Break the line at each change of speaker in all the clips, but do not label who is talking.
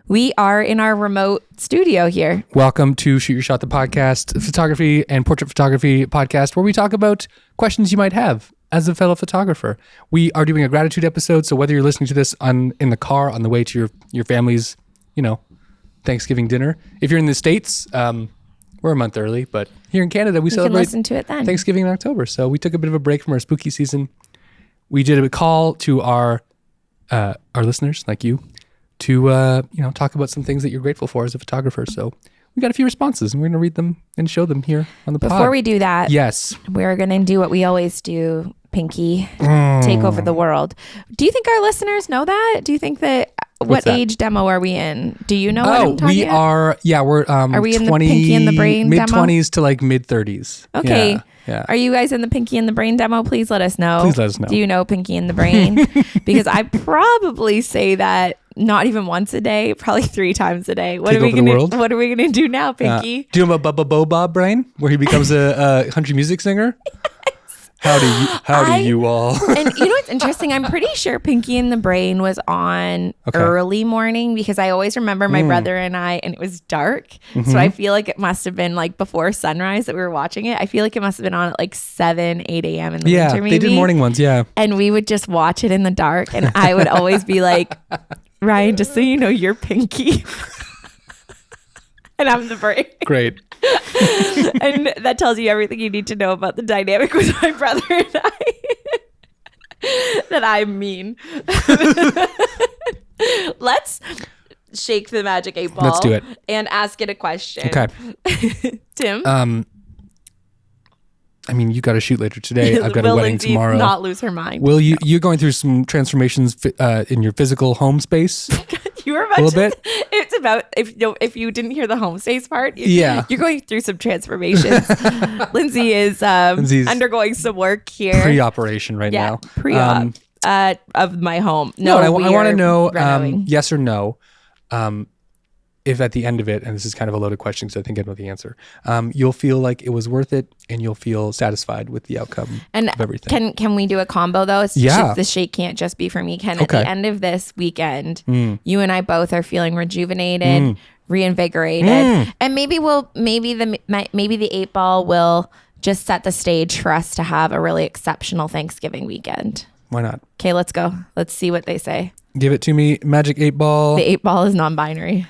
We are in our remote studio here.
Welcome to Shoot Your Shot, the podcast, photography and portrait photography podcast, where we talk about questions you might have as a fellow photographer. We are doing a gratitude episode, so whether you're listening to this in the car on the way to your family's, Thanksgiving dinner. If you're in the States, we're a month early, but here in Canada, we celebrate
listen to it then.
Thanksgiving in October. So we took a bit of a break from our spooky season. We did a call to our listeners, like you, to talk about some things that you're grateful for as a photographer. So we got a few responses, and we're going to read them and show them here on the pod.
Before we do that,
yes,
we're going to do what we always do, Pinky, take over the world. Do you think our listeners know that? Do you think that what age demo are we in? Do you know what I'm talking about?
We're
are we in the Pinky and the Brain
mid-20s to like mid-30s.
Okay.
Yeah.
Are you guys in the Pinky and the Brain demo? Please let us know.
Please let us know.
Do you know Pinky and the Brain? Because I probably say that not even once a day, probably 3 times a day. What are we gonna do now, Pinky?
Do you know about Bubba Bo Bob Brain, where he becomes a country music singer? How do you all?
And you know what's interesting? I'm pretty sure Pinky and the Brain was on early morning, because I always remember my brother and I, and it was dark. Mm-hmm. So I feel like it must have been like before sunrise that we were watching it. I feel like it must have been on at like 7, 8 a.m. in the winter maybe.
They did morning ones, yeah.
And we would just watch it in the dark. And I would always be like, Ryan, just so you know, you're Pinky. And I'm the Brain.
Great.
And that tells you everything you need to know about the dynamic with my brother and I. That I'm mean. Let's shake the magic 8 ball.
Let's do it.
And ask it a question.
Okay.
Tim?
You got to shoot later today. I've got a wedding
Lindsay
tomorrow.
Not lose her mind.
Will you're going through some transformations in your physical home space?
You were about
a little bit.
It's about if you didn't hear the home space part.
You're
going through some transformations. Lindsay is undergoing some work here.
Pre-operation right now.
Pre-op of my home.
I want to know yes or no. If at the end of it, and this is kind of a loaded question because I think I know the answer, you'll feel like it was worth it and you'll feel satisfied with the outcome of everything. Can we do a combo though? The shake can't just be for me. At the end of this weekend, you and I both are feeling rejuvenated, reinvigorated, and maybe the 8 ball will just set the stage for us to have a really exceptional Thanksgiving weekend. Why not?
Okay, let's go. Let's see what they say.
Give it to me. Magic 8 ball.
The 8 ball is non-binary.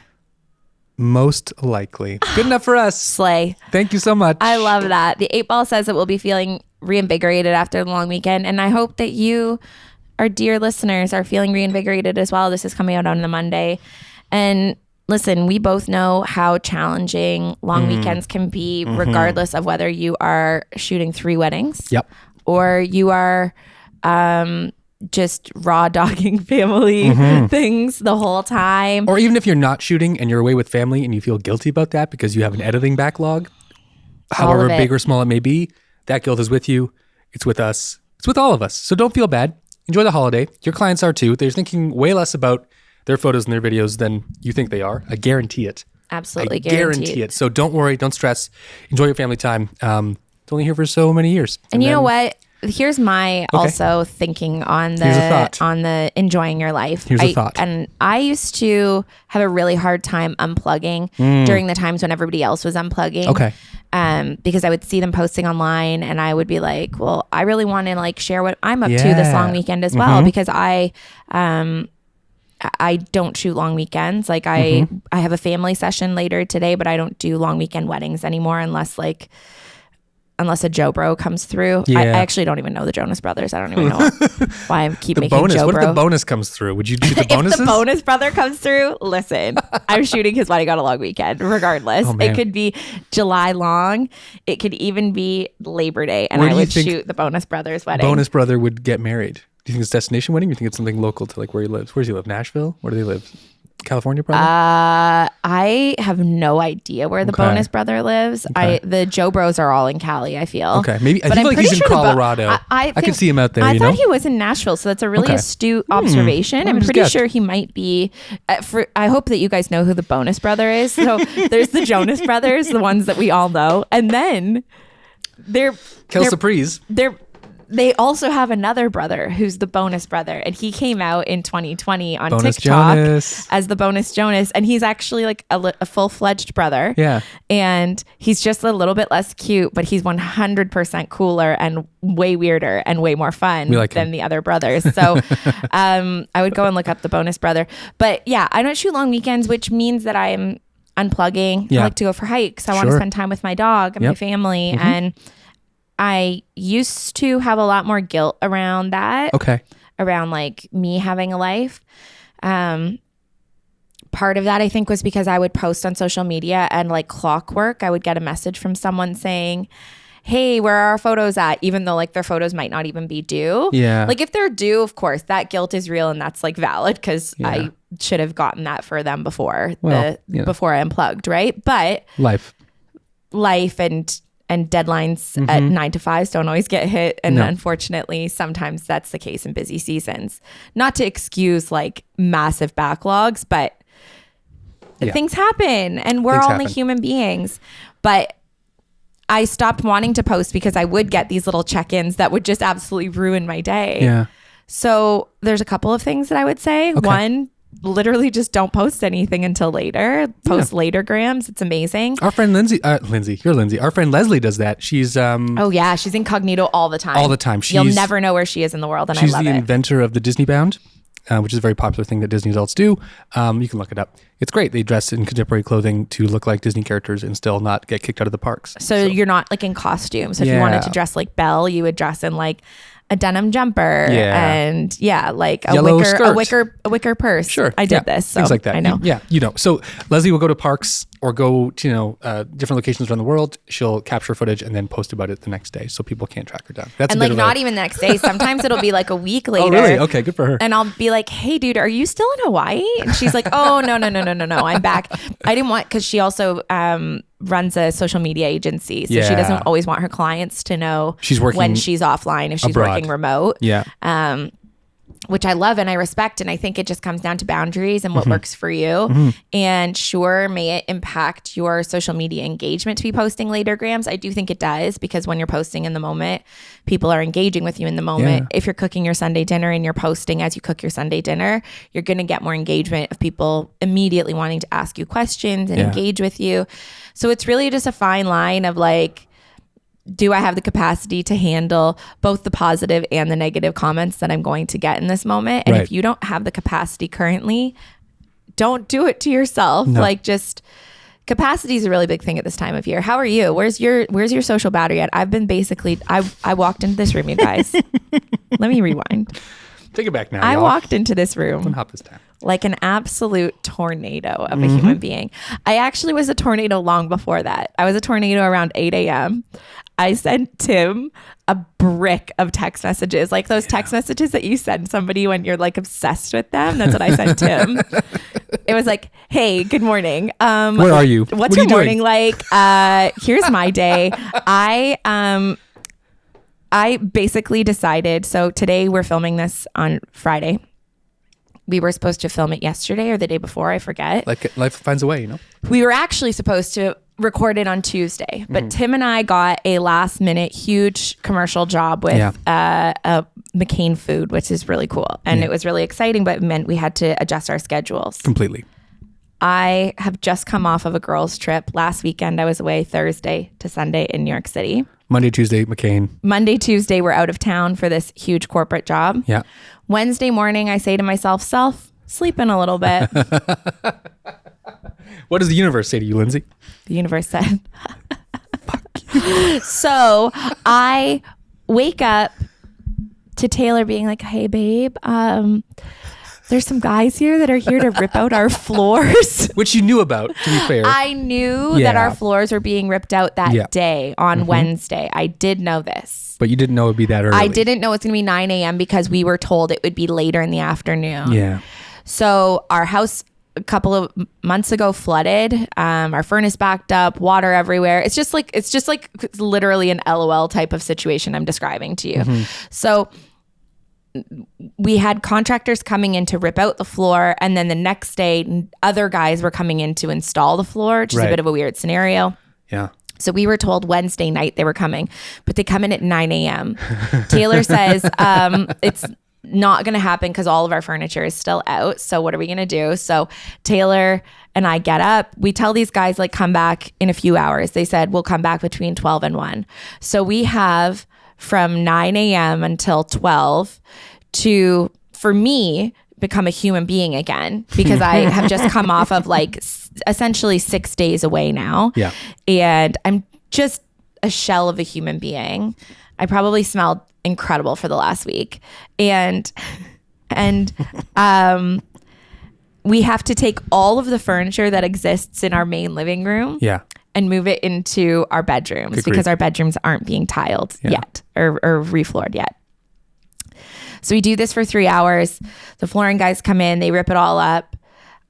Most likely. Good enough for us.
Slay.
Thank you so much.
I love that. The 8 ball says that we'll be feeling reinvigorated after the long weekend. And I hope that you, our dear listeners, are feeling reinvigorated as well. This is coming out on the Monday. And listen, we both know how challenging long weekends can be, regardless of whether you are shooting 3 weddings.
Yep.
Or you are just raw dogging family things the whole time.
Or even if you're not shooting and you're away with family and you feel guilty about that because you have an editing backlog, however big or small it may be, that guilt is with you. It's with us. It's with all of us. So don't feel bad. Enjoy the holiday. Your clients are too. They're thinking way less about their photos and their videos than you think they are. I guarantee it.
Absolutely
guarantee it. So don't worry. Don't stress. Enjoy your family time. It's only here for so many years.
And you know what? Here's my also thinking on the enjoying your life.
Here's a thought.
And I used to have a really hard time unplugging during the times when everybody else was unplugging.
Okay.
Because I would see them posting online and I would be like, well, I really want to like share what I'm up to this long weekend as well, because I don't shoot long weekends. Like I have a family session later today, but I don't do long weekend weddings anymore unless a Joe Bro comes through.
Yeah.
I actually don't even know the Jonas Brothers. I don't even know why I keep making
bonus.
Joe
What
Bro.
if the bonus comes through? Would you do the bonuses?
If the bonus brother comes through, listen, I'm shooting his wedding on a long weekend regardless. It could be July long. It could even be Labor Day. And I would shoot the bonus brother's wedding.
Bonus brother would get married. Do you think it's destination wedding? Or do you think it's something local to like where he lives? Where does he live? Nashville? Where do they live? California, probably?
I have no idea where the bonus brother lives. The Joe Bros are all in Cali, I feel.
Okay, maybe I feel like he's in Colorado. I can see him out there.
I thought he was in Nashville, so that's a really astute observation. I'm pretty sure he might be. I hope that you guys know who the bonus brother is. So there's the Jonas Brothers, the ones that we all know, and then they're
Kel Surprise.
they also have another brother who's the bonus brother, and he came out in 2020 on
Bonus
TikTok
Jonas.
as the bonus Jonas, and he's actually like a full-fledged brother.
Yeah.
And he's just a little bit less cute, but he's 100% cooler and way weirder and way more fun than the other brothers. So I would go and look up the bonus brother. But yeah, I don't shoot long weekends, which means that I'm unplugging. I like to go for hikes. I want to spend time with my dog and my family. And I used to have a lot more guilt around that.
Okay.
Around like me having a life. Part of that I think was because I would post on social media and like clockwork, I would get a message from someone saying, hey, where are our photos at? Even though like their photos might not even be due.
Yeah.
Like if they're due, of course, that guilt is real and that's like valid because I should have gotten that for them before before I unplugged, right? But life and deadlines at 9 to 5s don't always get hit. And unfortunately, sometimes that's the case in busy seasons. Not to excuse like massive backlogs, but things happen and we're only human beings. But I stopped wanting to post because I would get these little check-ins that would just absolutely ruin my day. Yeah. So there's a couple of things that I would say. Okay. One, literally just don't post anything until later. Post later grams. It's amazing.
Our friend Lindsay, you're Lindsay. Our friend Leslie does that. She's
she's incognito all the time.
All the time.
You'll never know where she is in the world, and I love it.
She's the inventor of the Disney Bound, which is a very popular thing that Disney adults do. You can look it up. It's great. They dress in contemporary clothing to look like Disney characters and still not get kicked out of the parks.
So you're not like in costume. So if you wanted to dress like Belle, you would dress in like a denim jumper and like a wicker purse.
Sure.
I did this. So
things like that.
I know.
So Leslie will go to parks or go to, different locations around the world. She'll capture footage and then post about it the next day so people can't track her down. That's
and like not even the next day. Sometimes it'll be like a week later.
Oh, really? Okay. Good for her.
And I'll be like, hey dude, are you still in Hawaii? And she's like, oh, no. I'm back. I didn't want, cause she also, runs a social media agency. So she doesn't always want her clients to know
she's working
when she's offline, if she's working remote.
Yeah.
Which I love and I respect. And I think it just comes down to boundaries and what works for you. And sure, may it impact your social media engagement to be posting later grams? I do think it does, because when you're posting in the moment, people are engaging with you in the moment. If you're cooking your Sunday dinner and you're posting as you cook your Sunday dinner, you're going to get more engagement of people immediately wanting to ask you questions and engage with you. So it's really just a fine line of like, do I have the capacity to handle both the positive and the negative comments that I'm going to get in this moment? And if you don't have the capacity currently, don't do it to yourself. No. Like just capacity is a really big thing at this time of year. How are you? Where's your social battery at? I've been basically, I walked into this room, you guys. Let me rewind.
Take it back now.
I walked into this room.
One hop this time.
Like an absolute tornado of a human being. I actually was a tornado long before that. I was a tornado around 8 a.m. I sent Tim a brick of text messages, like those text messages that you send somebody when you're like obsessed with them. That's what I sent Tim. It was like, hey, good morning.
Where are you?
What's your morning like? Here's my day. I basically decided, so today we're filming this on Friday. We were supposed to film it yesterday or the day before, I forget.
Like life finds a way,
We were actually supposed to record it on Tuesday, but Tim and I got a last minute huge commercial job with McCain Food, which is really cool. And it was really exciting, but it meant we had to adjust our schedules.
Completely.
I have just come off of a girls' trip. Last weekend, I was away Thursday to Sunday in New York City.
Monday, Tuesday, McCain. Monday,
Tuesday, we're out of town for this huge corporate job.
Yeah.
Wednesday morning, I say to myself, sleep in a little bit.
What does the universe say to you, Lindsay?
The universe said. Fuck you. So I wake up to Taylor being like, hey, babe, there's some guys here that are here to rip out our floors.
Which you knew about, to be fair.
I knew that our floors were being ripped out that day on Wednesday. I did know this.
But you didn't know it would be that early.
I didn't know it's going to be 9 a.m. because we were told it would be later in the afternoon.
Yeah.
So our house a couple of months ago flooded. Our furnace backed up, water everywhere. It's just like literally an LOL type of situation I'm describing to you. So we had contractors coming in to rip out the floor, and then the next day other guys were coming in to install the floor, which is a bit of a weird scenario.
Yeah.
So we were told Wednesday night they were coming, but they come in at 9 a.m. Taylor says it's not going to happen because all of our furniture is still out. So what are we going to do? So Taylor and I get up. We tell these guys, like, come back in a few hours. They said, we'll come back between 12 and 1. So we have from 9 a.m. until 12 to, for me, become a human being again, because I have just come off of like essentially 6 days away now.
Yeah.
And I'm just a shell of a human being. I probably smelled incredible for the last week. And we have to take all of the furniture that exists in our main living room and move it into our bedrooms because our bedrooms aren't being tiled yet or refloored yet. So we do this for 3 hours. The flooring guys come in, they rip it all up.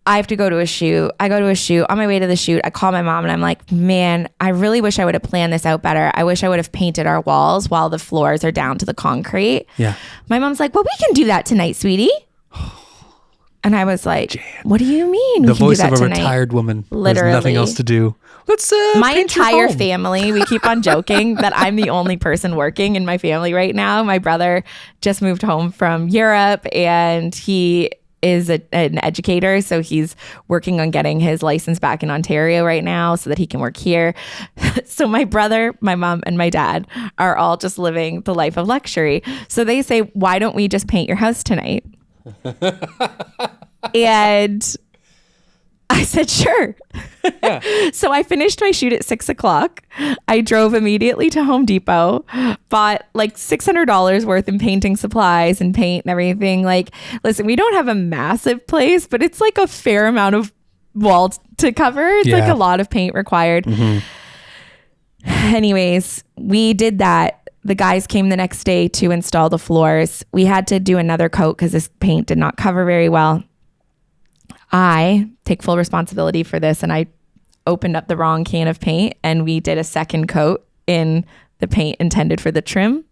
I have to go to a shoot. I go to a shoot. On my way to the shoot, I call my mom and I'm like, man, I really wish I would have planned this out better. I wish I would have painted our walls while the floors are down to the concrete.
Yeah.
My mom's like, well, we can do that tonight, sweetie. And I was like, Jan, what do you mean?
The voice of a retired woman.
Literally.
There's nothing else to do. Let's
my entire family, we keep on joking that I'm the only person working in my family right now. My brother just moved home from Europe and he is an educator. So he's working on getting his license back in Ontario right now so that he can work here. So my brother, my mom, and my dad are all just living the life of luxury. So they say, why don't we just paint your house tonight? And I said, sure. Yeah. So I finished my shoot at 6:00. I drove immediately to Home Depot, bought like $600 worth in painting supplies and paint and everything. Like, listen, we don't have a massive place, but it's like a fair amount of wall to cover. It's like a lot of paint required. Mm-hmm. Anyways, we did that. The guys came the next day to install the floors. We had to do another coat because this paint did not cover very well. I take full responsibility for this, and I opened up the wrong can of paint and we did a second coat in the paint intended for the trim.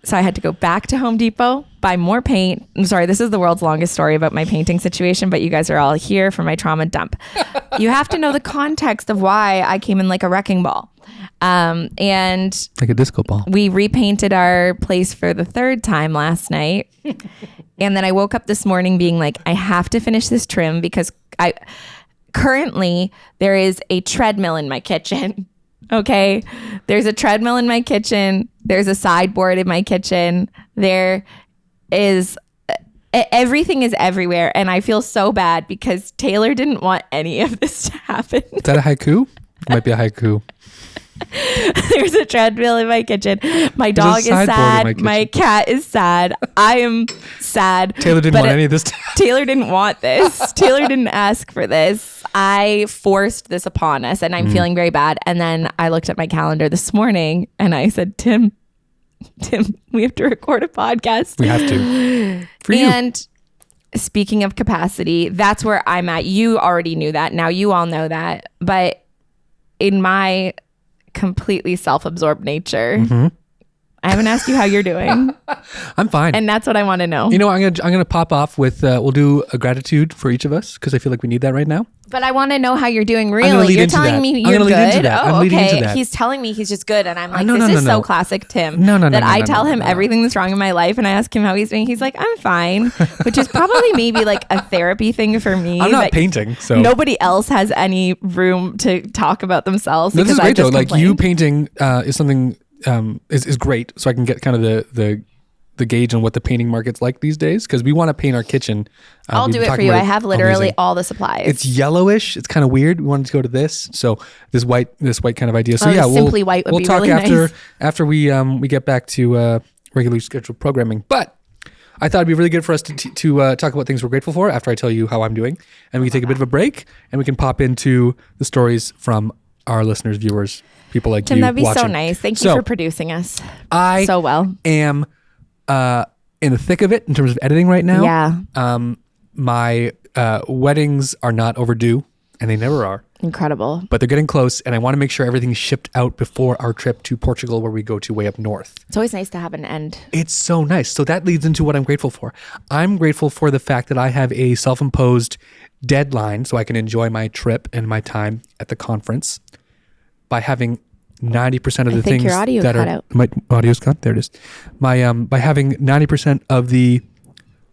So I had to go back to Home Depot, buy more paint. I'm sorry, this is the world's longest story about my painting situation, but you guys are all here for my trauma dump. You have to know the context of why I came in like a wrecking ball. And
like a disco ball.
We repainted our place for the third time last night. And then I woke up this morning being like, I have to finish this trim because currently there is a treadmill in my kitchen. Okay. There's a treadmill in my kitchen. There's a sideboard in my kitchen. There is everything is everywhere. And I feel so bad because Taylor didn't want any of this to happen.
Is that a haiku? It might be a haiku.
There's a treadmill in my kitchen. My dog is sad. My cat is sad. I am sad.
Taylor didn't want any of this.
Taylor didn't want this. Taylor didn't ask for this. I forced this upon us and I'm feeling very bad. And then I looked at my calendar this morning and I said, Tim, we have to record a podcast.
We have to. For you.
And speaking of capacity, that's where I'm at. You already knew that. Now you all know that. But in my completely self-absorbed nature, I haven't asked you how you're doing.
I'm fine.
And that's what I want to know.
You know, I'm gonna pop off with we'll do a gratitude for each of us because I feel like we need that right now.
But I want to know how you're doing really. You're telling me you're good. Oh, okay. He's telling me he's just good. And I'm like, this is so classic Tim. That I tell him everything that's wrong in my life and I ask him how he's doing. He's like, I'm fine. Which is probably maybe like a therapy thing for me.
I'm not painting, so
nobody else has any room to talk about themselves.
No, this is great though. Like you painting is something is great. So I can get kind of the gauge on what the painting market's like these days because we want to paint our kitchen.
I'll do it for you. I have literally all the supplies.
It's yellowish. It's kind of weird. We wanted to go to this. So this white kind of idea. So
simply white would be
talk
really nice.
after we get back to regularly scheduled programming. But I thought it'd be really good for us to talk about things we're grateful for after I tell you how I'm doing, and we can take a bit of a break and we can pop into the stories from our listeners, viewers, people like
Tim,
you.
That'd be
watching.
So nice. Thank you for producing us.
So
well.
Am in the thick of it in terms of editing right now.
Yeah.
My weddings are not overdue, and they never are.
Incredible.
But they're getting close, and I want to make sure everything's shipped out before our trip to Portugal, where we go to way up north.
It's always nice to have an end.
It's so nice. So that leads into what I'm grateful for. I'm grateful for the fact that I have a self-imposed deadline so I can enjoy my trip and my time at the conference. by having 90% of the
I think
things
your audio
that
cut
are
out.
my audio's cut. There it is. My by having 90% of the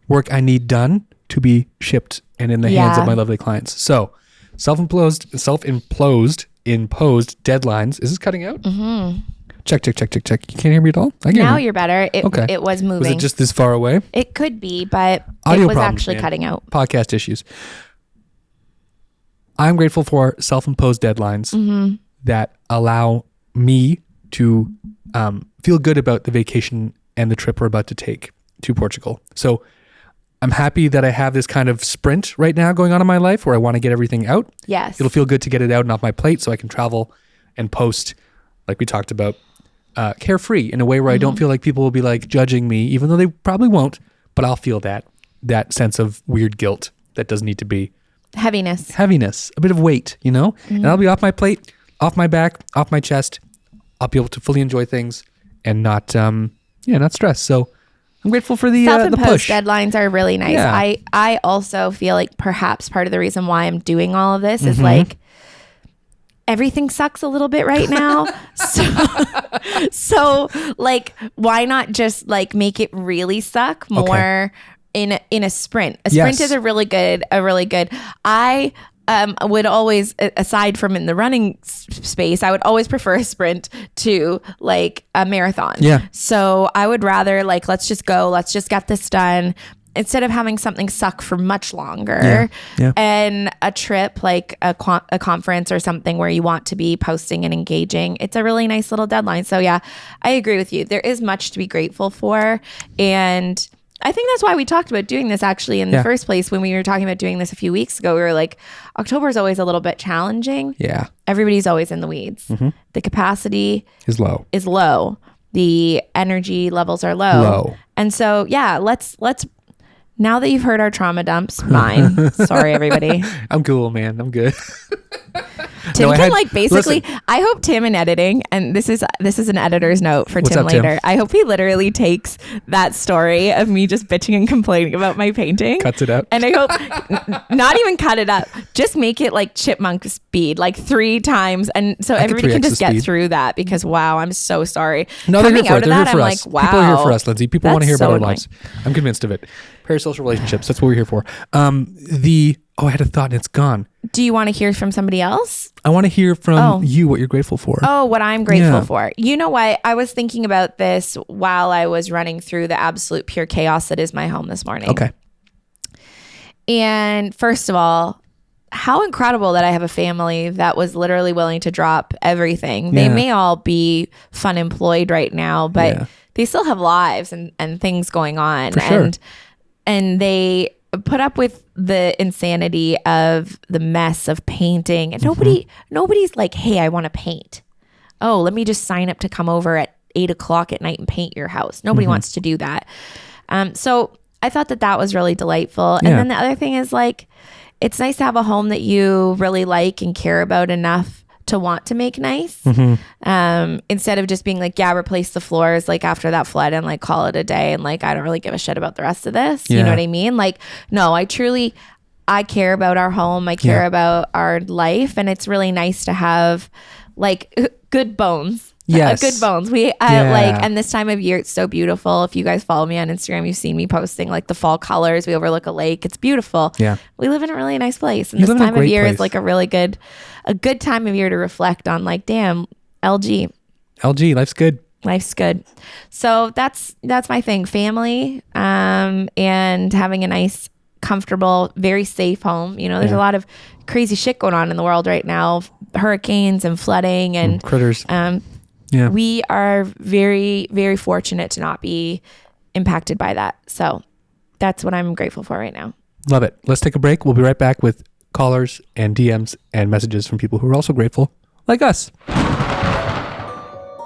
work I need done to be shipped and in the hands of my lovely clients. So self-imposed imposed deadlines. Is this cutting out?
Mm-hmm.
Check. You can't hear me at all? I can
Now
hear you.
you're better. It was moving.
Was it just this far away?
It could be, but
Audio
it was
problems,
actually
man.
cutting out.
Podcast issues. I'm grateful for self-imposed deadlines that allow me to feel good about the vacation and the trip we're about to take to Portugal. So I'm happy that I have this kind of sprint right now going on in my life where I want to get everything out.
Yes.
It'll feel good to get it out and off my plate so I can travel and post, like we talked about, carefree in a way where I don't feel like people will be like judging me, even though they probably won't, but I'll feel that sense of weird guilt that doesn't need to be.
Heaviness,
a bit of weight, and I'll be off my plate, off my back, off my chest. I'll be able to fully enjoy things and not stress. So I'm grateful for the
self-imposed
push.
deadlines are really nice.
Yeah.
I also feel like perhaps part of the reason why I'm doing all of this is like everything sucks a little bit right now. so like, why not just like make it really suck more in a sprint? A sprint is a really good. I would always, aside from in the running space, I would always prefer a sprint to like a marathon.
Yeah.
So I would rather like, let's just go, let's just get this done instead of having something suck for much longer.
Yeah.
And a trip like a conference or something where you want to be posting and engaging, it's a really nice little deadline. So yeah, I agree with you. There is much to be grateful for. And I think that's why we talked about doing this actually in the first place. When we were talking about doing this a few weeks ago, we were like, October is always a little bit challenging.
Yeah.
Everybody's always in the weeds. The capacity
is low.
The energy levels are low. And so, yeah, let's now that you've heard our trauma dumps, mine. Sorry, everybody.
I'm cool, man. I'm good.
Tim listen. I hope Tim in editing, and this is an editor's note for Tim later. Tim? I hope he literally takes that story of me just bitching and complaining about my painting,
cuts it up,
and I hope not even cut it up, just make it like chipmunk speed, like 3 times, and so everybody can just get through that. Because wow, I'm so sorry.
No, they're here for it. They're here for us.
Like, wow,
people are here for us, Lindsay. People want to hear about our
annoying.
lives. I'm convinced of it. Parasocial relationships. That's what we're here for. I had a thought and it's gone.
Do you want to hear from somebody else?
I want to hear from you what you're grateful for.
Oh, what I'm grateful for. You know what? I was thinking about this while I was running through the absolute pure chaos that is my home this morning.
Okay.
And first of all, how incredible that I have a family that was literally willing to drop everything. They may all be fun employed right now, but they still have lives and things going on.
For sure.
And they put up with the insanity of the mess of painting. And nobody's like, hey, I want to paint. Oh, let me just sign up to come over at 8:00 at night and paint your house. Nobody wants to do that. So I thought that was really delightful. And then the other thing is like, it's nice to have a home that you really like and care about enough to want to make nice. Instead of just being like, replace the floors like after that flood and like call it a day. And like, I don't really give a shit about the rest of this. You know what I mean? Like, no, I care about our home. I care about our life. And it's really nice to have like good bones.
Yes.
Good bones. And this time of year, it's so beautiful. If you guys follow me on Instagram, you've seen me posting like the fall colors. We overlook a lake. It's beautiful. Yeah. We live in a really nice place. And this time of year is like a good time of year to reflect on like, damn, LG,
life's good.
Life's good. So that's my thing. Family, and having a nice, comfortable, very safe home. You know, there's a lot of crazy shit going on in the world right now. Hurricanes and flooding and
critters.
We are very, very fortunate to not be impacted by that. So that's what I'm grateful for right now.
Love it. Let's take a break. We'll be right back with callers and DMs and messages from people who are also grateful, like us.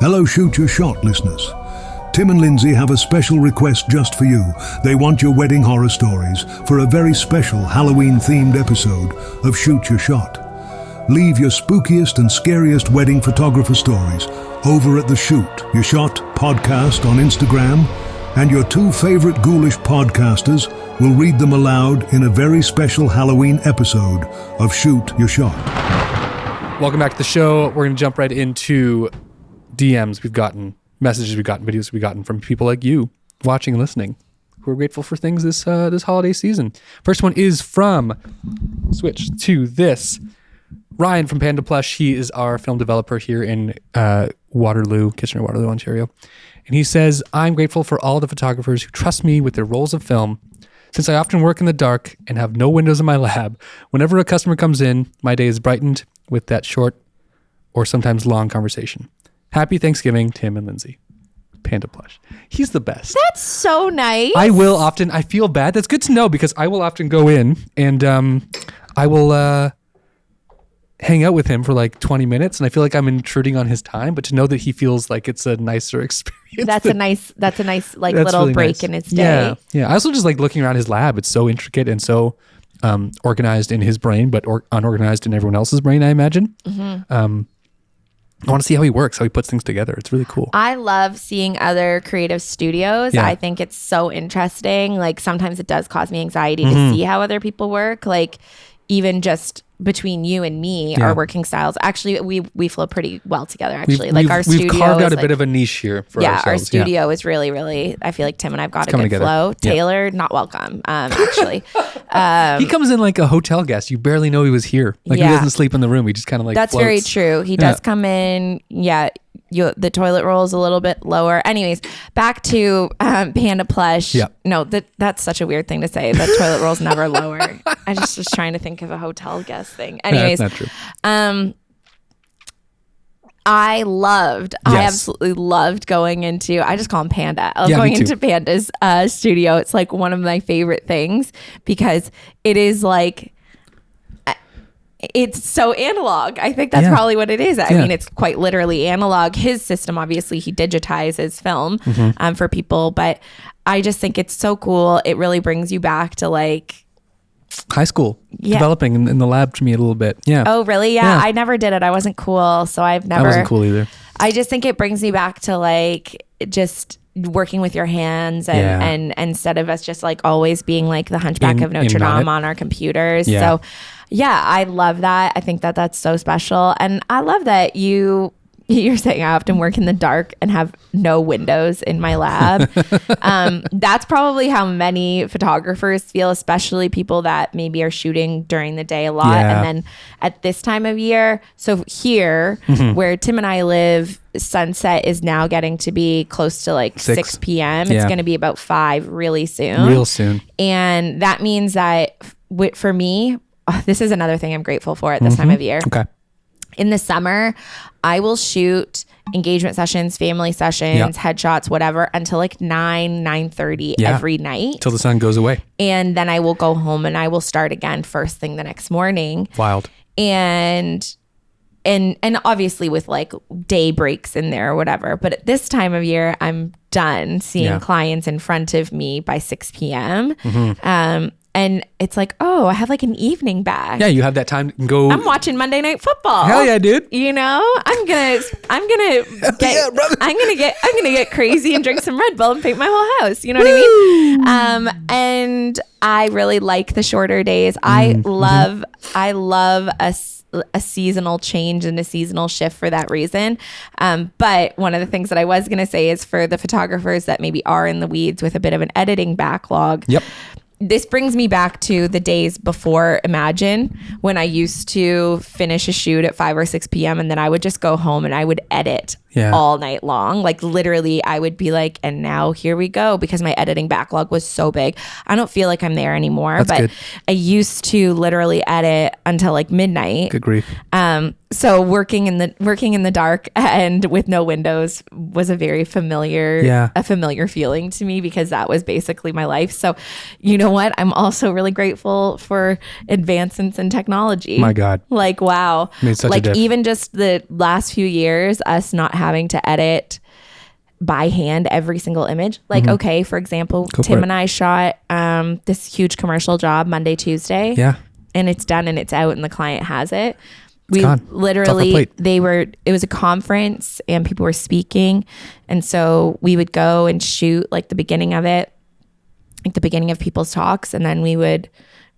Hello, Shoot Your Shot listeners. Tim and Lindsay have a special request just for you. They want your wedding horror stories for a very special Halloween-themed episode of Shoot Your Shot. Leave your spookiest and scariest wedding photographer stories over at the Shoot Your Shot podcast on Instagram, and your 2 favorite ghoulish podcasters will read them aloud in a very special Halloween episode of Shoot Your Shot.
Welcome back to the show. We're going to jump right into DMs we've gotten, messages we've gotten, videos we've gotten from people like you watching and listening who are grateful for things this holiday season. First one is from, switch to this, Ryan from Panda Plush. He is our film developer here in Waterloo, Kitchener-Waterloo, Ontario. And he says, I'm grateful for all the photographers who trust me with their rolls of film. Since I often work in the dark and have no windows in my lab, whenever a customer comes in, my day is brightened with that short or sometimes long conversation. Happy Thanksgiving, Tim and Lindsay. Panda Plush. He's the best.
That's so nice.
I feel bad. That's good to know because I will often go in and I will hang out with him for like 20 minutes and I feel like I'm intruding on his time, but to know that he feels like it's a nicer experience.
That's a nice like little
really
break
nice.
in his day.
Yeah. I also just like looking around his lab. It's so intricate and so organized in his brain, but unorganized in everyone else's brain, I imagine. Mm-hmm. I want to see how he works, how he puts things together. It's really cool.
I love seeing other creative studios.
Yeah.
I think it's so interesting. Like sometimes it does cause me anxiety to see how other people work. Like even just between you and me, our working styles. Actually, we flow pretty well together. Actually, our studio.
We've carved out a bit of a niche here for ourselves.
Our studio is really, really. I feel like Tim and I've got a good flow. Taylor, not welcome. Actually,
he comes in like a hotel guest. You barely know he was here. Like he doesn't sleep in the room. He just kind of like.
That's
floats.
very true. He does come in. Yeah. The toilet roll is a little bit lower. Anyways, back to Panda Plush.
Yeah.
No, that's such a weird thing to say. The toilet roll's never lower. I just was trying to think of a hotel guest thing. Anyways,
that's not true.
I absolutely loved going into, I just call him Panda. I love going into Panda's studio. It's like one of my favorite things because it is like, it's so analog. I think that's probably what it is. I mean, it's quite literally analog. His system, obviously, he digitizes film for people, but I just think it's so cool. It really brings you back to like
high school, developing in the lab to me a little bit. Yeah.
Oh, really? Yeah. I never did it. I wasn't cool. So I wasn't
cool either.
I just think it brings me back to like just working with your hands and instead of us just like always being like the Hunchback of Notre Dame on our computers. Yeah. So yeah, I love that. I think that that's so special. And I love that you're saying I often work in the dark and have no windows in my lab. That's probably how many photographers feel, especially people that maybe are shooting during the day a lot. And then at this time of year, so here where Tim and I live, sunset is now getting to be close to like 6 p.m. It's going to be about 5 really soon.
Real soon.
And that means that for me, this is another thing I'm grateful for at this time of year.
Okay.
In the summer, I will shoot engagement sessions, family sessions, headshots, whatever, until like 9:30 every night.
Till the sun goes away.
And then I will go home and I will start again first thing the next morning.
Wild.
And obviously with like day breaks in there or whatever. But at this time of year, I'm done seeing clients in front of me by 6 p.m. And it's like, oh, I have like an evening back.
Yeah, you have that time to go.
I'm watching Monday Night Football.
Hell yeah, dude.
You know, I'm gonna get crazy and drink some Red Bull and paint my whole house. You know what I mean? And I really like the shorter days. I love a seasonal change and a seasonal shift for that reason. But one of the things that I was gonna say is for the photographers that maybe are in the weeds with a bit of an editing backlog.
Yep.
This brings me back to the days before Imagine, when I used to finish a shoot at 5 or 6 p.m. and then I would just go home and I would edit all night long. Like literally I would be like, and now here we go, because my editing backlog was so big. I don't feel like I'm there anymore.
That's
but
good.
I used to literally edit until like midnight.
Good grief.
So working in the dark and with no windows was a very familiar feeling to me, because that was basically my life. So you know what? I'm also really grateful for advancements in technology.
My God.
Like, wow.
Made such a
like
diff.
even just the last few years, us not having to edit by hand every single image. Like, okay, for example, Tim and I shot this huge commercial job Monday, Tuesday.
Yeah.
And it's done and it's out and the client has it. We
gone.
literally, it was a conference and people were speaking. And so we would go and shoot like the beginning of it, like the beginning of people's talks. And then we would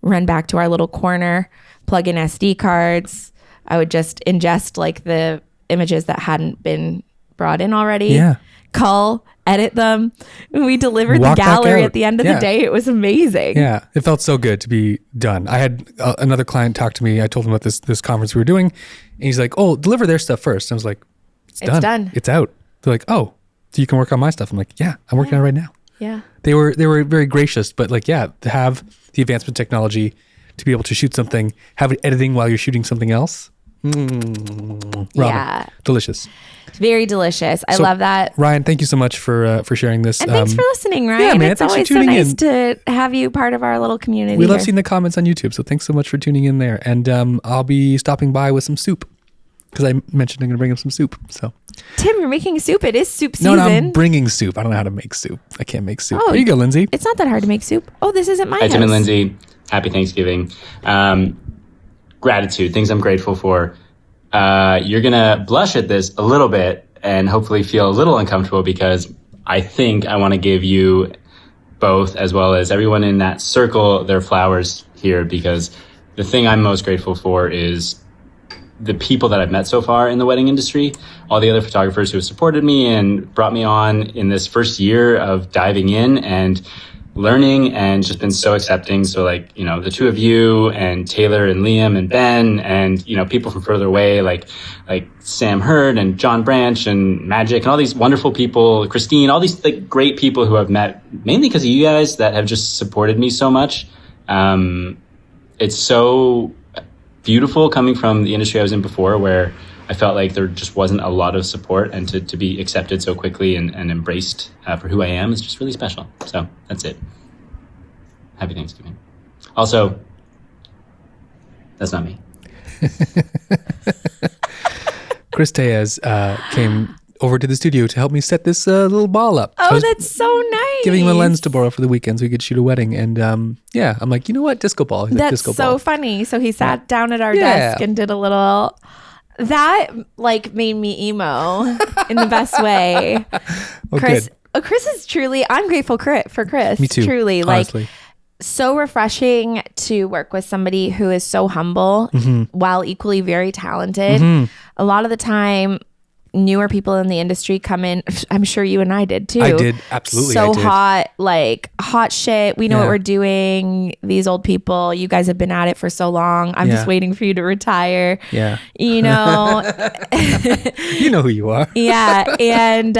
run back to our little corner, plug in SD cards, I would just ingest like the images that hadn't been brought in already.
Yeah.
Cull, edit them. We delivered the gallery at the end of the day. It was amazing.
Yeah. It felt so good to be done. I had another client talk to me. I told him about this conference we were doing, and he's like, "Oh, deliver their stuff first." And I was like, it's done. It's out. They're like, "Oh, so you can work on my stuff." I'm like, "Yeah, I'm working on it right now."
Yeah.
They were very gracious, but like, yeah, to have the advancement technology to be able to shoot something, have it editing while you're shooting something else. Ramen.
Yeah.
Delicious.
Very delicious. I love that.
Ryan, thank you so much for sharing this.
And thanks for listening, Ryan.
Yeah, man,
it's always so nice to have you part of our little community.
We love seeing the comments on YouTube, so thanks so much for tuning in there. And I'll be stopping by with some soup because I mentioned I'm going to bring him some soup. So,
Tim, you're making soup. It is soup season.
No, I'm bringing soup. I don't know how to make soup. I can't make soup. There you go, Lindsay.
It's not that hard to make soup. Oh, this isn't my house.
Hi, Tim and Lindsay. Happy Thanksgiving. Gratitude, things I'm grateful for. You're going to blush at this a little bit and hopefully feel a little uncomfortable because I think I want to give you both, as well as everyone in that circle, their flowers here, because the thing I'm most grateful for is the people that I've met so far in the wedding industry, all the other photographers who have supported me and brought me on in this first year of diving in and learning and just been so accepting. So like, the two of you and Taylor and Liam and Ben and, people from further away, like Sam Hurd and John Branch and Magic and all these wonderful people, Christine, all these like great people who I've met mainly because of you guys that have just supported me so much. It's so beautiful coming from the industry I was in before where I felt like there just wasn't a lot of support, and to be accepted so quickly and embraced for who I am is just really special. So that's it. Happy Thanksgiving. Also, that's not me.
Chris Tellez came over to the studio to help me set this little ball up.
Oh, that's so nice.
Giving him a lens to borrow for the weekend so we could shoot a wedding. And I'm like, you know what? Disco ball. He's
that's
like, disco
so
ball.
funny. So he sat down at our desk and did a little... That like made me emo in the best way.
Oh,
Chris is truly, I'm grateful for Chris.
Me too.
Truly,
honestly.
like so refreshing to work with somebody who is so humble while equally very talented. A lot of the time, newer people in the industry come in. I'm sure you and I did too.
I did. Absolutely.
So
I did.
hot, like hot shit. We know what we're doing. These old people, you guys have been at it for so long. I'm just waiting for you to retire.
Yeah.
You know,
you know who you are.
yeah. And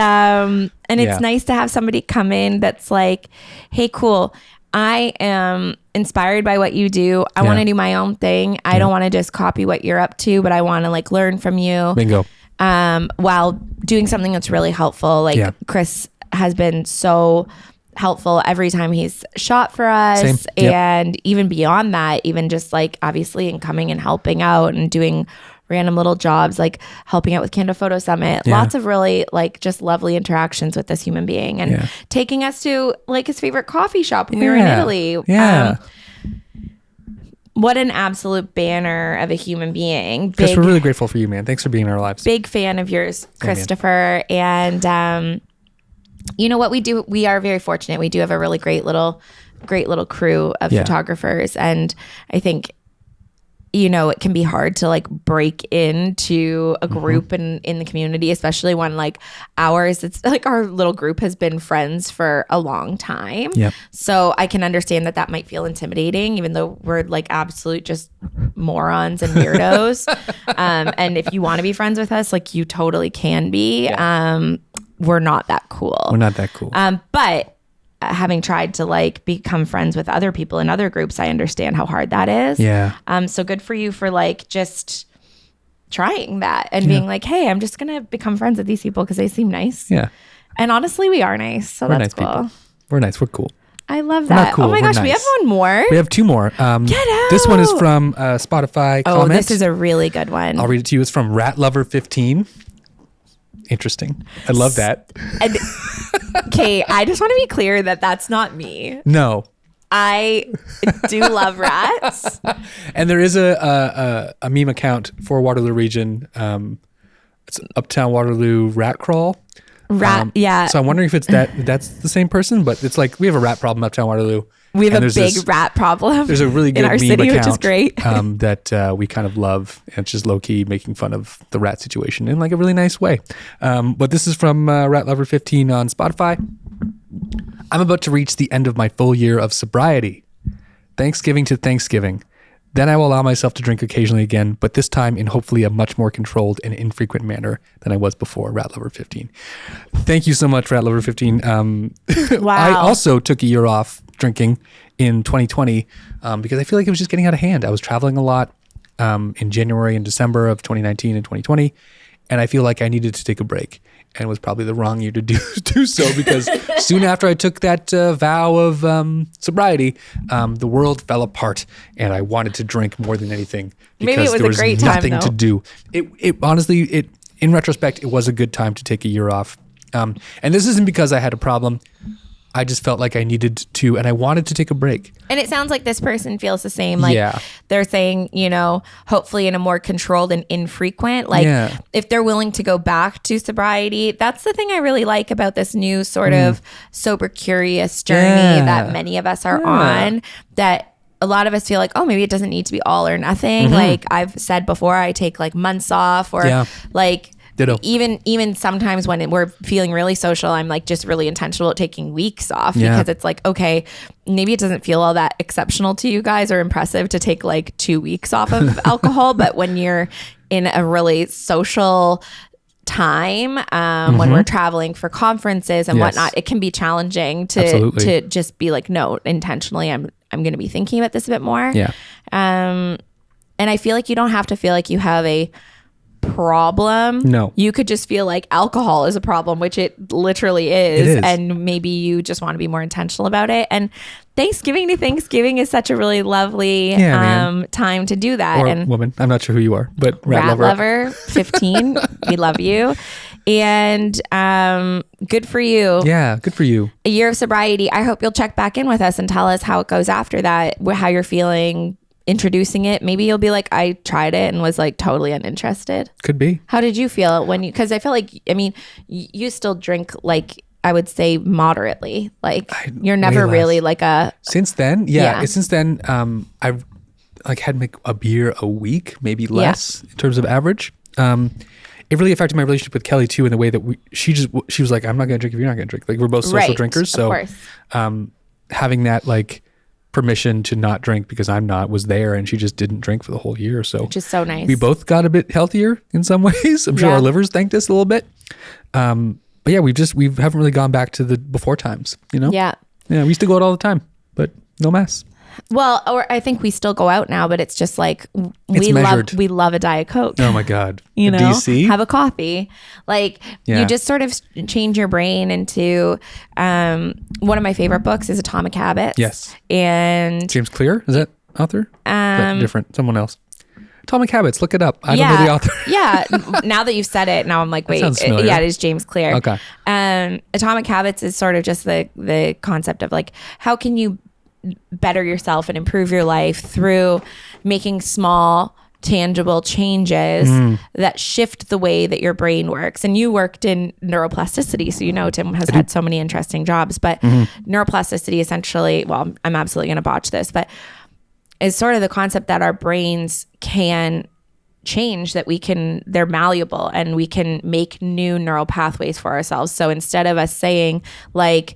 it's nice to have somebody come in that's like, hey, cool. I am inspired by what you do. I want to do my own thing. I don't want to just copy what you're up to, but I want to like learn from you.
Bingo.
While doing something that's really helpful. Like Chris has been so helpful every time he's shot for us.
Same. Yep.
And even beyond that, even just like obviously in coming and helping out and doing random little jobs, like helping out with Candle Photo Summit. Lots of really like just lovely interactions with this human being and taking us to like his favorite coffee shop when we were in Italy.
Yeah.
What an absolute banner of a human being.
Chris, we're really grateful for you, man. Thanks for being in our lives.
Big fan of yours, Christopher. And you know what we do? We are very fortunate. We do have a really great little crew of photographers. And I think, it can be hard to like break into a group in the community, especially when like ours, it's like our little group has been friends for a long time.
Yep.
So I can understand that might feel intimidating, even though we're like absolute just morons and weirdos. And if you want to be friends with us, like you totally can be. We're not that cool.
We're not that cool.
But having tried to like become friends with other people in other groups, I understand how hard that is.
Yeah.
So good for you for like just trying that and being like, hey, I'm just gonna become friends with these people because they seem nice.
Yeah.
And honestly, we are nice. So
We're
that's
nice
cool.
people. We're nice. We're cool.
I love
We're
that.
not cool.
Oh my
We're
gosh,
nice.
we have one more.
We have two more.
Get out.
This one is from Spotify
Oh,
comment.
this is a really good one.
I'll read it to you. It's from RatLover15. Interesting. I love that.
And, okay, I just want to be clear that that's not me.
No.
I do love rats.
And there is a meme account for Waterloo region. It's Uptown Waterloo Rat Crawl.
Yeah.
So I'm wondering if it's that's the same person, but it's like we have a rat problem Uptown Waterloo,
We have a big rat problem.
There's a really good
in our
meme
city,
account,
which is great.
that we kind of love. And it's just low key making fun of the rat situation in like a really nice way. But this is from Rat Lover 15 on Spotify. I'm about to reach the end of my full year of sobriety. Thanksgiving to Thanksgiving. Then I will allow myself to drink occasionally again, but this time in hopefully a much more controlled and infrequent manner than I was before. Rat Lover 15. Thank you so much, Rat Lover 15.
Wow.
I also took a year off drinking in 2020 because I feel like it was just getting out of hand. I was traveling a lot in January and December of 2019 and 2020, and I feel like I needed to take a break. And it was probably the wrong year to do so because soon after I took that vow of sobriety, the world fell apart, and I wanted to drink more than anything because
Maybe it was
there was
a great time,
nothing to do. It honestly, in retrospect, it was a good time to take a year off. And this isn't because I had a problem. I just felt like I needed to, and I wanted to take a break.
And it sounds like this person feels the same. Like they're saying, hopefully in a more controlled and infrequent, if they're willing to go back to sobriety, that's the thing I really like about this new sort of sober curious journey that many of us are on, that a lot of us feel like, oh, maybe it doesn't need to be all or nothing. Like I've said before, I take like months off or like,
ditto.
Even sometimes when we're feeling really social, I'm like just really intentional at taking weeks off because it's like, okay, maybe it doesn't feel all that exceptional to you guys or impressive to take like 2 weeks off of alcohol. But when you're in a really social time, when we're traveling for conferences and whatnot, it can be challenging to just be like, no, intentionally, I'm going to be thinking about this a bit more.
Yeah.
And I feel like you don't have to feel like you have a problem.
No.
You could just feel like alcohol is a problem, which it literally is. And maybe you just want to be more intentional about it. And Thanksgiving to Thanksgiving is such a really lovely time to do that.
Or
and
woman, I'm not sure who you are, but Rat
Lover 15, we love you. And good for you.
Yeah, good for you.
A year of sobriety. I hope you'll check back in with us and tell us how it goes after that, how you're feeling introducing it. Maybe you'll be like, I tried it and was like totally uninterested.
Could be.
How did you feel when because I feel like, I mean, you still drink like, I would say moderately. Like you're never really like a.
Since then, since then, I've like had like a beer a week, maybe less in terms of average. It really affected my relationship with Kelly too, in the way that she was like, I'm not going to drink if you're not going to drink. Like we're both social drinkers. So having that like permission to not drink because I'm not was there, and she just didn't drink for the whole year. So
which is so nice.
We both got a bit healthier in some ways. I'm sure our livers thanked us a little bit. But yeah, we haven't really gone back to the before times, Yeah, we used to go out all the time, but no mess.
Well, or I think we still go out now, but it's just like we love a Diet Coke.
Oh my God.
DC? Have a coffee. Like you just sort of change your brain into one of my favorite books is Atomic Habits.
Yes.
And
James Clear, is that author? Is that different? Someone else. Atomic Habits, look it up. I don't know the author.
Yeah. Now that you've said it, now I'm like, wait, it is James Clear.
Okay.
Atomic Habits is sort of just the concept of like, how can you better yourself and improve your life through making small, tangible changes that shift the way that your brain works. And you worked in neuroplasticity, so Tim has had so many interesting jobs, but neuroplasticity essentially, well, I'm absolutely going to botch this, but is sort of the concept that our brains can change, that they're malleable and we can make new neural pathways for ourselves. So instead of us saying like,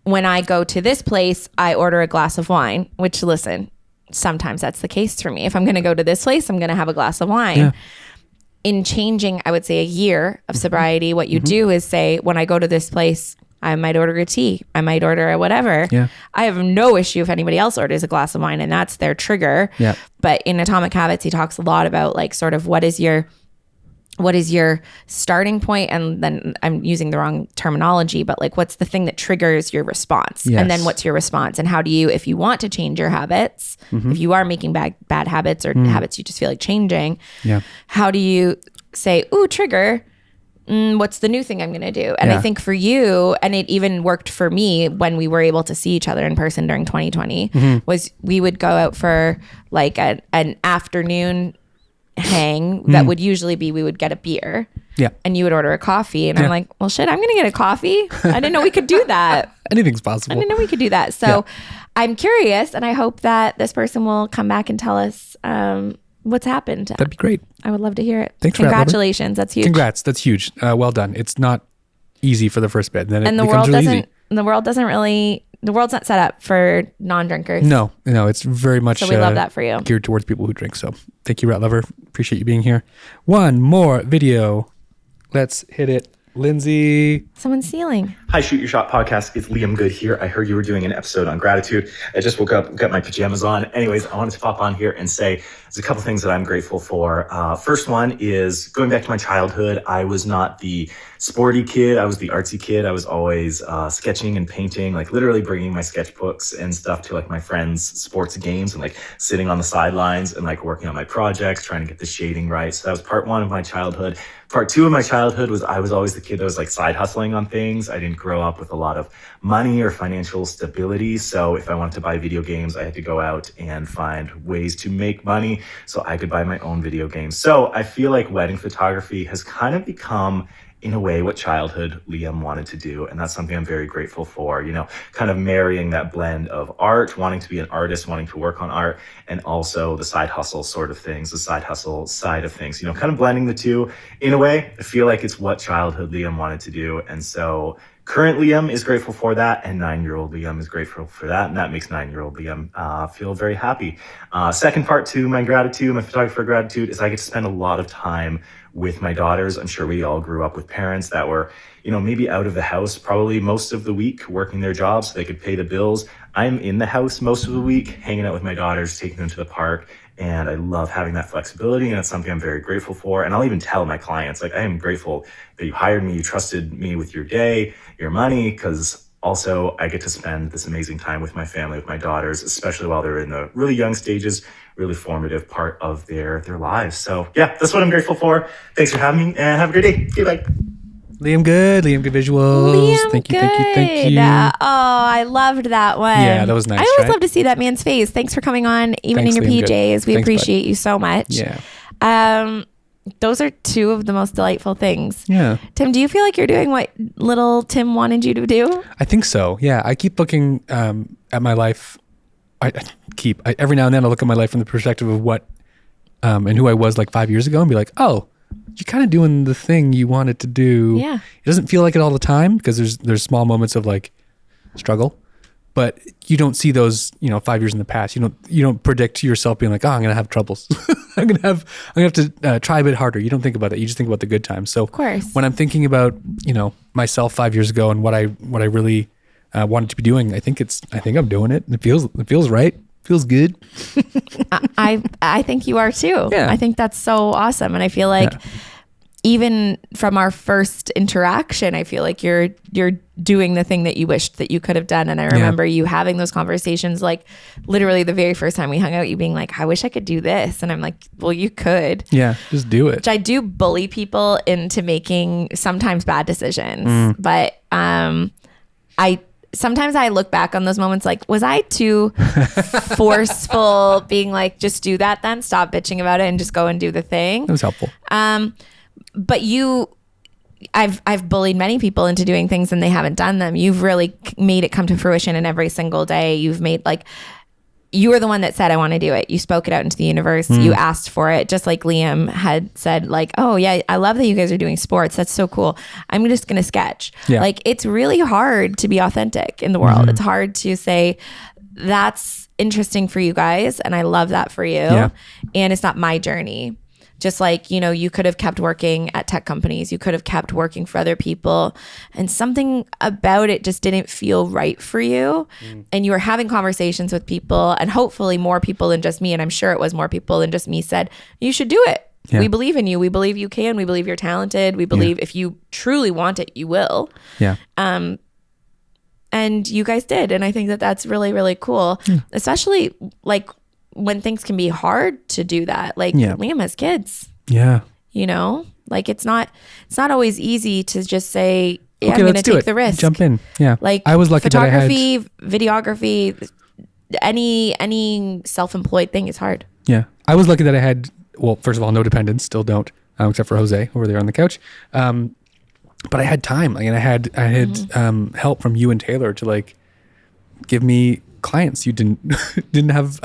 when I go to this place, I order a glass of wine, which listen, sometimes that's the case for me. If I'm going to go to this place, I'm going to have a glass of wine. Yeah. In changing, I would say, a year of sobriety, what you do is say, when I go to this place, I might order a tea. I might order a whatever. Yeah. I have no issue if anybody else orders a glass of wine and that's their trigger. Yeah. But in Atomic Habits, he talks a lot about like sort of what is your starting point, and then I'm using the wrong terminology, but like what's the thing that triggers your response? Yes. And then what's your response? And how do you, if you want to change your habits, if you are making bad habits or habits you just feel like changing, how do you say, ooh, trigger, what's the new thing I'm going to do? And I think for you, and it even worked for me when we were able to see each other in person during 2020, was we would go out for like an afternoon hang that would usually be we would get a beer.
Yeah.
And you would order a coffee. And I'm like, well, shit, I'm going to get a coffee. I didn't know we could do that.
Anything's possible.
I didn't know we could do that. So I'm curious, and I hope that this person will come back and tell us what's happened.
That'd be great.
I would love to hear it.
Thanks.
Congratulations. That's huge.
Congrats. That's huge. Well done. It's not easy for the first bit. Then
and
it
the
becomes
world
really
doesn't.
easy.
The world's not set up for non-drinkers.
No, it's very much.
So we love that for you.
Geared towards people who drink. So thank you, Rat Lover. Appreciate you being here. One more video. Let's hit it. Lindsay.
Someone's stealing.
Hi, Shoot Your Shot podcast. It's Liam Good here. I heard you were doing an episode on gratitude. I just woke up, got my pajamas on. Anyways, I wanted to pop on here and say there's a couple things that I'm grateful for. First one is going back to my childhood. I was not the sporty kid. I was the artsy kid. I was always sketching and painting, like literally bringing my sketchbooks and stuff to like my friends' sports games and like sitting on the sidelines and like working on my projects, trying to get the shading right. So that was part one of my childhood. Part two of my childhood was I was always the kid that was like side hustling on things. I didn't grow up with a lot of money or financial stability. So if I wanted to buy video games, I had to go out and find ways to make money so I could buy my own video games. So I feel like wedding photography has kind of become, in a way, what childhood Liam wanted to do. And that's something I'm very grateful for, you know, kind of marrying that blend of art, wanting to be an artist, wanting to work on art, and also the side hustle sort of things, the side hustle side of things, you know, kind of blending the two. In a way, I feel like it's what childhood Liam wanted to do. And so current Liam is grateful for that, and 9-year-old Liam is grateful for that, and that makes 9-year-old Liam feel very happy. Second part to my gratitude, my photographer gratitude, is I get to spend a lot of time with my daughters. I'm sure we all grew up with parents that were, you know, maybe out of the house probably most of the week, working their jobs so they could pay the bills. I'm in the house most of the week, hanging out with my daughters, taking them to the park. And I love having that flexibility, and it's something I'm very grateful for. And I'll even tell my clients, like, I am grateful that you hired me, you trusted me with your day, your money, because also I get to spend this amazing time with my family, with my daughters, especially while they're in the really young stages, really formative part of their lives. So yeah, that's what I'm grateful for. Thanks for having me, and have a great day. Okay, bye.
Liam Good visuals.
Liam
Thank you.
oh, I loved that one.
Yeah, that was nice.
I always
right?
love to see that man's face. Thanks for coming on, even
Thanks,
in your
Liam Good.
PJs. We
Thanks,
appreciate
bud.
you so much.
Yeah.
Those are two of the most delightful things.
Yeah.
Tim, do you feel like you're doing what little Tim wanted you to do?
I think so. Yeah. I keep looking at my life. Every now and then I look at my life from the perspective of what and who I was like 5 years ago and be like, oh, you're kind of doing the thing you wanted to do.
Yeah.
It doesn't feel like it all the time because there's small moments of like struggle, but you don't see those, 5 years in the past. You don't predict yourself being like, oh, I'm going to have troubles. I'm going to have to try a bit harder. You don't think about it. You just think about the good times. So
of course,
when I'm thinking about, myself 5 years ago and what I really wanted to be doing, I think I'm doing it. It feels right. Feels good.
I think you are too.
Yeah.
I think that's so awesome. And I feel like even from our first interaction, I feel like you're doing the thing that you wished that you could have done. And I remember you having those conversations, like literally the very first time we hung out, you being like, I wish I could do this. And I'm like, well, you could.
Yeah, just do it.
Which I do bully people into making sometimes bad decisions. But sometimes I look back on those moments like, was I too forceful being like, just do that then, stop bitching about it and just go and do the thing?
It was helpful.
But I've bullied many people into doing things and they haven't done them. You've really made it come to fruition in every single day. You've made you were the one that said, I want to do it. You spoke it out into the universe. You asked for it. Just like Liam had said, like, oh yeah, I love that you guys are doing sports. That's so cool. I'm just going to sketch.
Yeah.
Like, it's really hard to be authentic in the world. It's hard to say that's interesting for you guys. And I love that for you.
Yeah.
And it's not my journey. Just like, you could have kept working at tech companies. You could have kept working for other people. And something about it just didn't feel right for you. And you were having conversations with people, and hopefully more people than just me, and I'm sure it was more people than just me, said, you should do it.
Yeah.
We believe in you. We believe you can. We believe you're talented. We believe if you truly want it, you will.
Yeah.
And you guys did. And I think that that's really, really cool. Especially like when things can be hard to do that. Like Liam has kids.
Yeah.
Like it's not always easy to just say, yeah,
okay,
I'm going to take
it.
the risk.
Jump in. Yeah.
Like
I was lucky
photography, videography, any self-employed thing is hard.
Yeah. I was lucky that I had well, first of all, no dependents, still don't, except for Jose over there on the couch. But I had time, like, and I had help from you and Taylor to like give me clients you didn't have,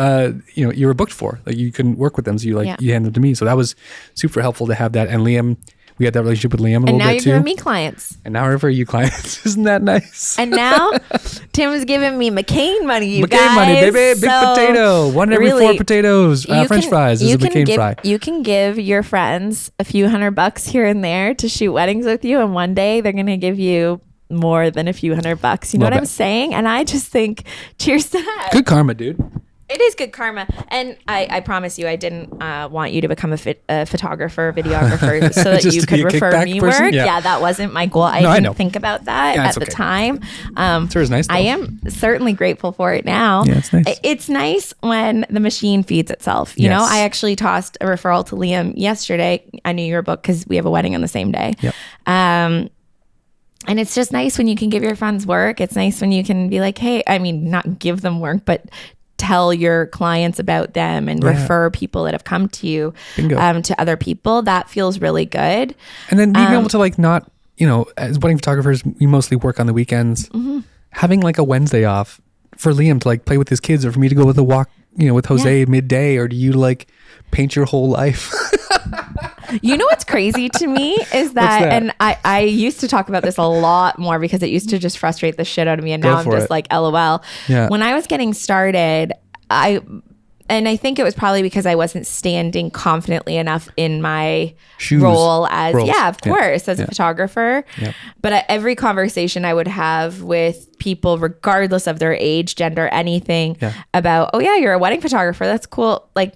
you were booked for, like you couldn't work with them, so you hand them to me. So that was super helpful to have that. And Liam, we had that relationship with Liam a little bit too.
And now you're giving me clients.
And now we're you clients. Isn't that nice?
And now Tim is giving me McCain money, you guys.
McCain money, baby. Big potato. One every 4 potatoes. French fries is a McCain fry.
You can give your friends a few $100 here and there to shoot weddings with you. And one day they're going to give you more than a few $100. You know what I'm saying? And I just think, cheers to that.
Good karma, dude.
It is good karma. And I promise you, I didn't want you to become a photographer, videographer, so that you could refer me work. Yeah, that wasn't my goal. I didn't think about that at the time.
Sure is nice, though.
I am certainly grateful for it now.
Yeah, it's nice.
It's nice when the machine feeds itself. You know, I actually tossed a referral to Liam yesterday. I knew you were booked because we have a wedding on the same day.
Yep.
And it's just nice when you can give your friends work. It's nice when you can be like, hey, I mean, not give them work, but tell your clients about them and refer people that have come to you to other people. That feels really good.
And then being able to like not, as wedding photographers, we mostly work on the weekends. Mm-hmm. Having like a Wednesday off for Liam to like play with his kids, or for me to go with a walk, with Jose midday, or do you like paint your whole life?
You know what's crazy to me is that, and I used to talk about this a lot more because it used to just frustrate the shit out of me, and now I'm just like, LOL.
Yeah.
When I was getting started, I think it was probably because I wasn't standing confidently enough in my role as, as a photographer. Yep. But at every conversation I would have with people, regardless of their age, gender, anything, about, oh yeah, you're a wedding photographer. That's cool. Like,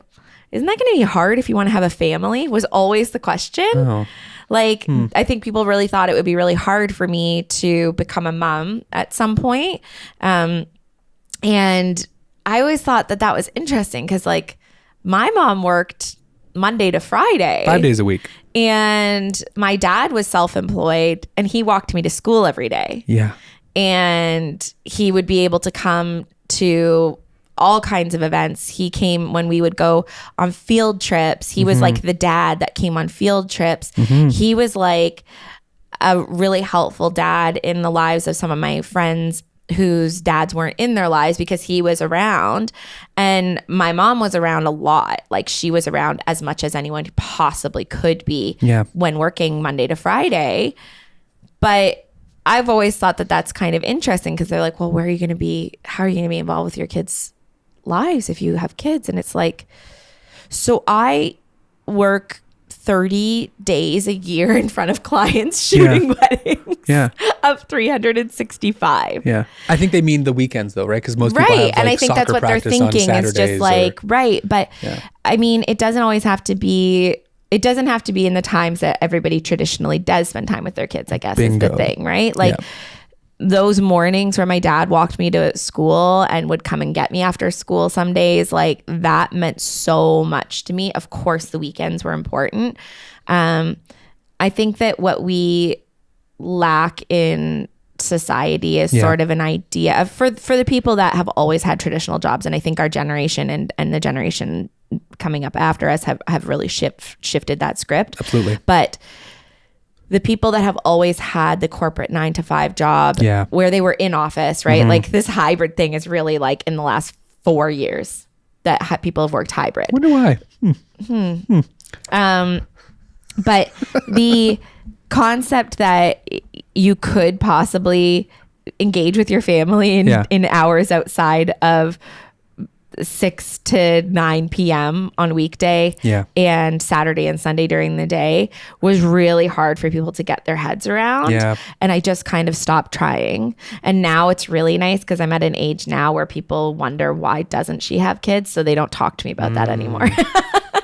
isn't that going to be hard if you want to have a family? Was always the question.
Oh.
I think people really thought it would be really hard for me to become a mom at some point. And I always thought that was interesting because like my mom worked Monday to Friday.
5 days a week.
And my dad was self-employed and he walked me to school every day.
Yeah.
And he would be able to come to all kinds of events. He came when we would go on field trips. He was like the dad that came on field trips. Mm-hmm. He was like a really helpful dad in the lives of some of my friends whose dads weren't in their lives because he was around. And my mom was around a lot. Like she was around as much as anyone possibly could be when working Monday to Friday. But I've always thought that that's kind of interesting because they're like, well, where are you going to be? How are you going to be involved with your kids' lives if you have kids? And it's like, so I work 30 days a year in front of clients shooting weddings of 365.
Yeah. I think they mean the weekends though, right? Because most people have, like,
and I think that's what they're thinking is just like, but I mean, it doesn't have to be in the times that everybody traditionally does spend time with their kids, I guess. Bingo. Is the thing, right? Like those mornings where my dad walked me to school and would come and get me after school some days, like that meant so much to me. Of course, the weekends were important. I think that what we lack in society is sort of an idea of, for the people that have always had traditional jobs. And I think our generation and the generation coming up after us have really shifted that script.
Absolutely.
But the people that have always had the corporate 9-to-5 job where they were in office, right? Mm-hmm. Like this hybrid thing is really like in the last 4 years that people have worked hybrid.
Wonder why.
But the concept that you could possibly engage with your family in hours outside of 6 to 9 p.m. on weekday and Saturday and Sunday during the day was really hard for people to get their heads around. And I just kind of stopped trying. And now it's really nice because I'm at an age now where people wonder, why doesn't she have kids? So they don't talk to me about that anymore.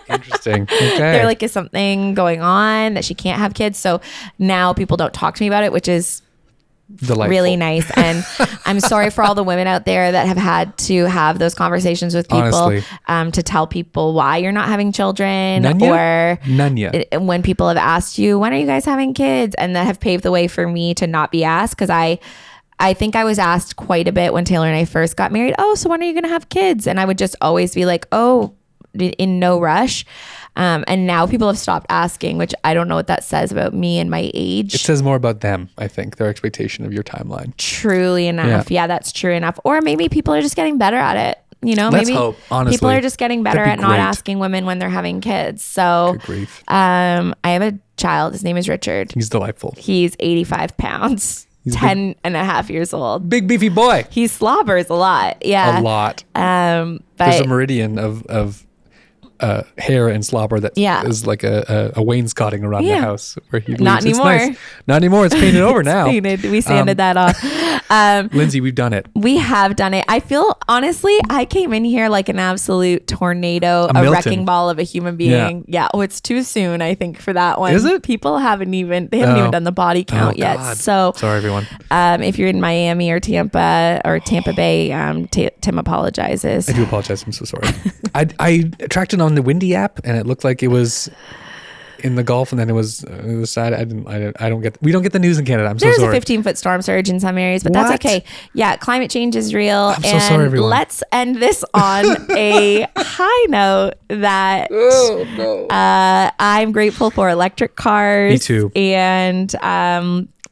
Interesting. Okay.
They're like, is something going on that she can't have kids? So now people don't talk to me about it, which is delightful. Really nice. And I'm sorry for all the women out there that have had to have those conversations with people to tell people why you're not having children. None yet. When people have asked you, when are you guys having kids? And that have paved the way for me to not be asked, because I think I was asked quite a bit when Taylor and I first got married, oh, so when are you going to have kids? And I would just always be like, oh, in no rush. And now people have stopped asking, which I don't know what that says about me and my age.
It says more about them, I think, their expectation of your timeline.
Truly enough. Yeah, that's true enough. Or maybe people are just getting better at it. You know,
Let's
maybe
hope, honestly.
people are just getting better
That'd
at
be
not
great.
asking women when they're having kids. So
Good grief.
I have a child. His name is Richard.
He's delightful.
He's 85 pounds,
He's
10 and a half years old.
Big beefy boy.
He slobbers a lot. Yeah.
A lot.
But
There's a meridian of hair and slobber that is like a wainscoting around the house where he
Not
leaves. It's
anymore.
nice. Not anymore. It's painted over now.
painted. We sanded that off.
Lindsay, we've done it.
We have done it. I feel, honestly, I came in here like an absolute tornado, a
Milton.
wrecking ball of a human being. Yeah. Oh, it's too soon, I think, for that one.
Is it?
People haven't even done the body count yet.
God.
So
Sorry, everyone.
if you're in Miami or Tampa Bay, Tim apologizes.
I do apologize. I'm so sorry. I tracked it on the Windy app, and it looked like it was in the Gulf, and then it was on the other side. We don't get the news in Canada. I'm so
There's
sorry.
a 15-foot storm surge in some areas, but that's
What?
okay. Yeah, climate change is real.
I'm so sorry, everyone.
Let's end this on a high note that I'm grateful for electric cars.
Me too.
And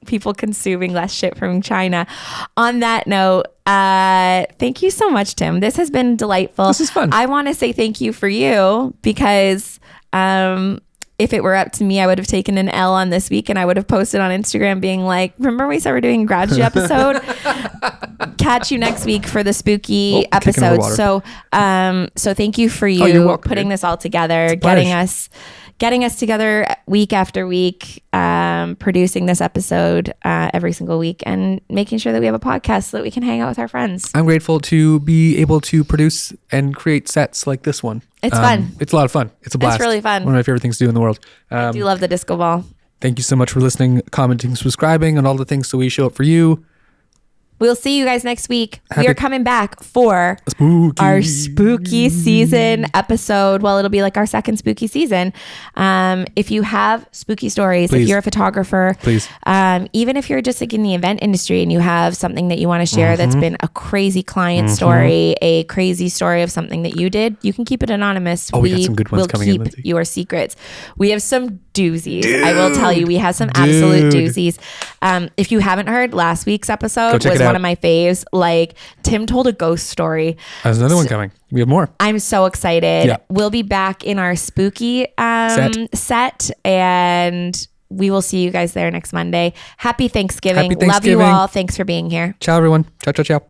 people consuming less shit from China. On that note, thank you so much, Tim. This has been delightful.
This is fun.
I want to say thank you for you because if it were up to me, I would have taken an L on this week and I would have posted on Instagram being like, remember we said we're doing a gratitude episode? Catch you next week for the spooky
kicking over
episode.
water.
So thank you for
you're
you
welcome,
putting
dude.
this all together,
It's a
getting us together week after week, producing this episode every single week and making sure that we have a podcast so that we can hang out with our friends.
I'm grateful to be able to produce and create sets like this one.
It's fun.
It's a lot of fun. It's a blast.
really fun.
One of my favorite things to do in the world.
I do love the disco ball.
Thank you so much for listening, commenting, subscribing, and all the things so we show up for you.
We'll see you guys next week. We
Happy-
are coming back for our spooky season episode. Well, it'll be like our second spooky season. If you have spooky stories,
Please.
if you're a photographer,
Please.
even if you're just like in the event industry and you have something that you want to share that's been a crazy client story, a crazy story of something that you did, you can keep it anonymous.
Oh, we got some good ones coming in,
keep
Lindsay.
your secrets. We have some doozies. I will tell you, we have some absolute doozies. If you haven't heard, last week's episode
check
was
it
one
out.
of my faves. Like Tim told a ghost story.
There's another one coming. We have more.
I'm so excited.
Yeah.
We'll be back in our spooky set and we will see you guys there next Monday. Happy Thanksgiving.
Happy
Love you
Thanksgiving.
all. Thanks for being here.
Ciao, everyone. Ciao, ciao, ciao.